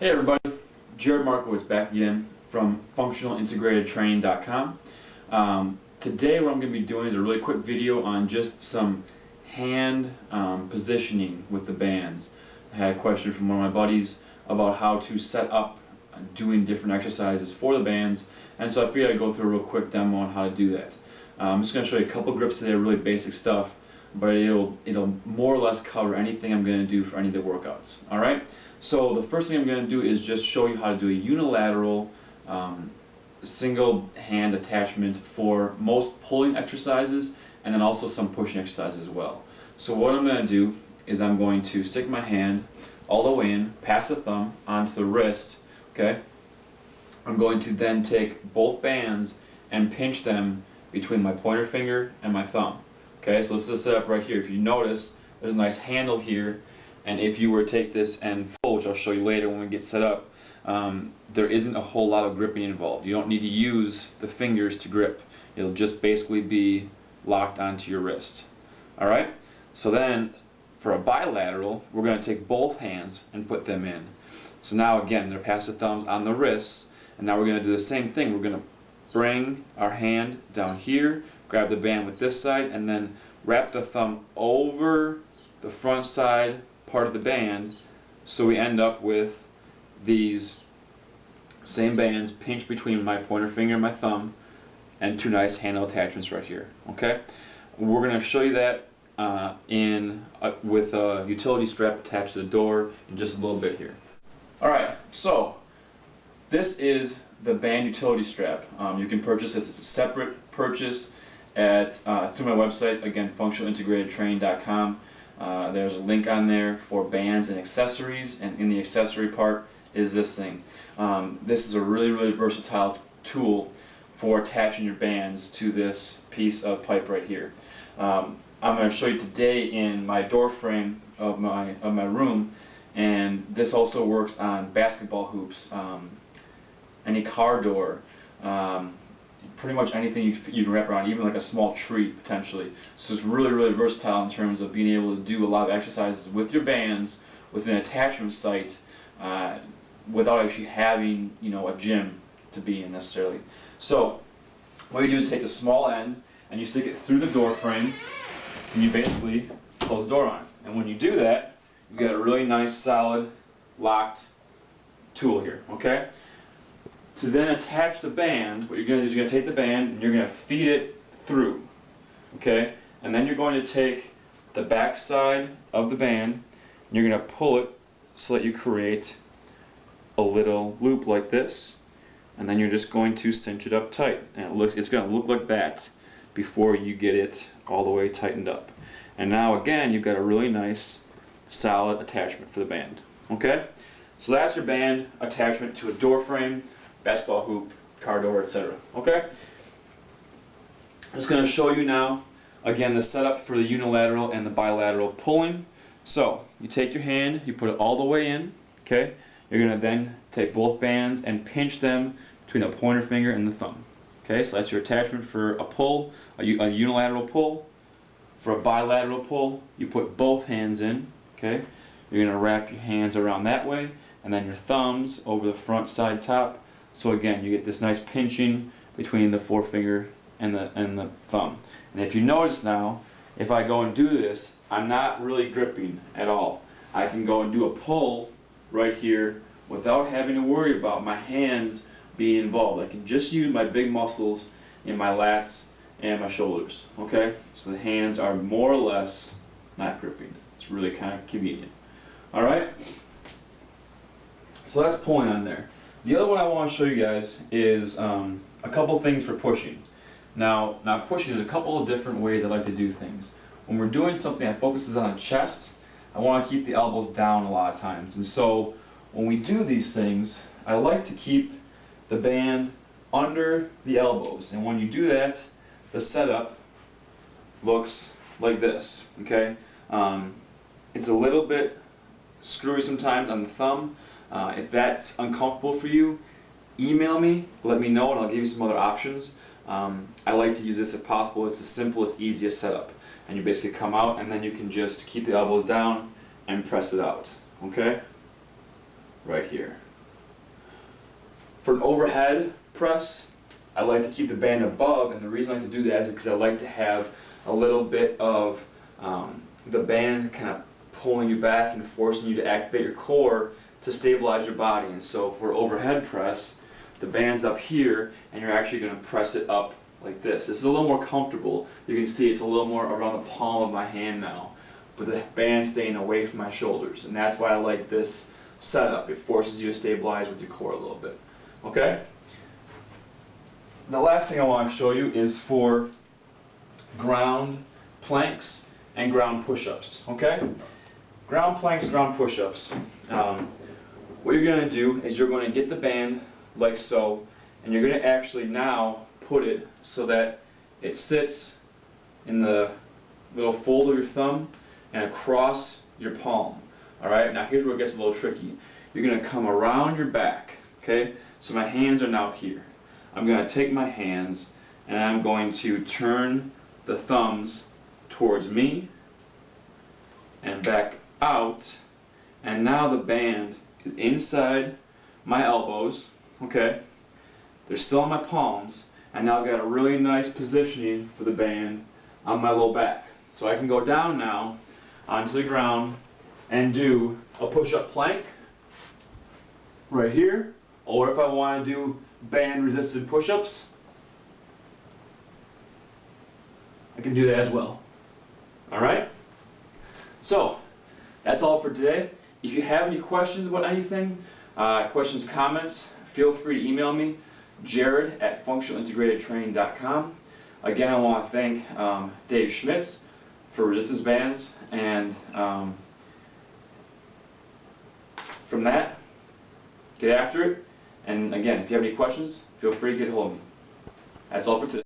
Hey everybody, Jared Markowitz back again from FunctionalIntegratedTraining.com. Today what I'm going to be doing is a really quick video on just some hand positioning with the bands. I had a question from one of my buddies about how to set up doing different exercises for the bands, and so I figured I'd go through a real quick demo on how to do that. I'm just going to show you a couple grips today, really basic stuff, but it'll more or less cover anything I'm going to do for any of the workouts. Alright? So the first thing I'm going to do is just show you how to do a unilateral single hand attachment for most pulling exercises, and then also some pushing exercises as well. So what I'm going to do is I'm going to stick my hand all the way in, pass the thumb onto the wrist, okay? I'm going to then take both bands and pinch them between my pointer finger and my thumb. Okay, so this is a setup right here. If you notice, there's a nice handle here, and if you were to take this and pull, which I'll show you later when we get set up, there isn't a whole lot of gripping involved. You don't need to use the fingers to grip. It'll just basically be locked onto your wrist. Alright, so then for a bilateral, we're going to take both hands and put them in. So now again, they're past the thumbs on the wrists, and now we're going to do the same thing. We're going to bring our hand down here, grab the band with this side, and then wrap the thumb over the front side part of the band, so we end up with these same bands pinched between my pointer finger and my thumb, and two nice handle attachments right here. Okay, we're going to show you that with a utility strap attached to the door in just a little bit here. Alright, so this is the band utility strap. You can purchase this as a separate purchase through my website, again, FunctionalIntegratedTraining.com. There's a link on there for bands and accessories, and in the accessory part is this thing. This is a really versatile tool for attaching your bands to this piece of pipe right here. I'm going to show you today in my door frame of my room, and this also works on basketball hoops, any car door, pretty much anything you can wrap around, even like a small tree potentially. So it's really versatile in terms of being able to do a lot of exercises with your bands with an attachment site without actually having, you know, a gym to be in necessarily. So what you do is take the small end and you stick it through the door frame, and you basically close the door on it. And when you do that, you got a really nice solid locked tool here. Okay. To then attach the band, what you're going to do is you're going to take the band and you're going to feed it through, okay? And then you're going to take the back side of the band and you're going to pull it so that you create a little loop like this, and then you're just going to cinch it up tight, and it's going to look like that before you get it all the way tightened up. And now again, you've got a really nice solid attachment for the band. Okay? So that's your band attachment to a door frame, basketball hoop, car door, etc. Okay? I'm just going to show you now, again, the setup for the unilateral and the bilateral pulling. So, you take your hand, you put it all the way in, okay? You're going to then take both bands and pinch them between the pointer finger and the thumb. Okay, so that's your attachment for a pull, a unilateral pull. For a bilateral pull, you put both hands in, okay? You're going to wrap your hands around that way, and then your thumbs over the front side top. So again, you get this nice pinching between the forefinger and the thumb. And if you notice now, if I go and do this, I'm not really gripping at all. I can go and do a pull right here without having to worry about my hands being involved. I can just use my big muscles in my lats and my shoulders. Okay? So the hands are more or less not gripping. It's really kind of convenient. Alright? So that's pulling on there. The other one I want to show you guys is a couple things for pushing. Now pushing, there's a couple of different ways I like to do things. When we're doing something that focuses on the chest, I want to keep the elbows down a lot of times. And so when we do these things, I like to keep the band under the elbows. And when you do that, the setup looks like this. Okay? It's a little bit screwy sometimes on the thumb. If that's uncomfortable for you, email me, let me know, and I'll give you some other options. I like to use this if possible. It's the simplest, easiest setup. And you basically come out, and then you can just keep the elbows down and press it out. Okay? Right here. For an overhead press, I like to keep the band above, and the reason I like to do that is because I like to have a little bit of the band kind of pulling you back and forcing you to activate your core to stabilize your body. And so for overhead press, the band's up here, and you're actually going to press it up like this. This is a little more comfortable. You can see it's a little more around the palm of my hand now, but the band's staying away from my shoulders, and that's why I like this setup. It forces you to stabilize with your core a little bit. Okay? The last thing I want to show you is for ground planks and ground push-ups. Okay? Ground planks, ground push-ups. What you're going to do is you're going to get the band like so, and you're going to actually now put it so that it sits in the little fold of your thumb and across your palm. Alright, now here's where it gets a little tricky. You're going to come around your back. Okay, so my hands are now here. I'm going to take my hands and I'm going to turn the thumbs towards me and back out, and now the band is inside my elbows. Okay, they're still on my palms, and now I've got a really nice positioning for the band on my low back. So I can go down now onto the ground and do a push-up plank right here, or if I want to do band resisted push-ups, I can do that as well. Alright? So, that's all for today. If you have any questions about anything, questions, comments, feel free to email me, jared@functionalintegratedtraining.com. Again, I want to thank Dave Schmitz for resistance bands, and from that, get after it. And again, if you have any questions, feel free to get a hold of me. That's all for today.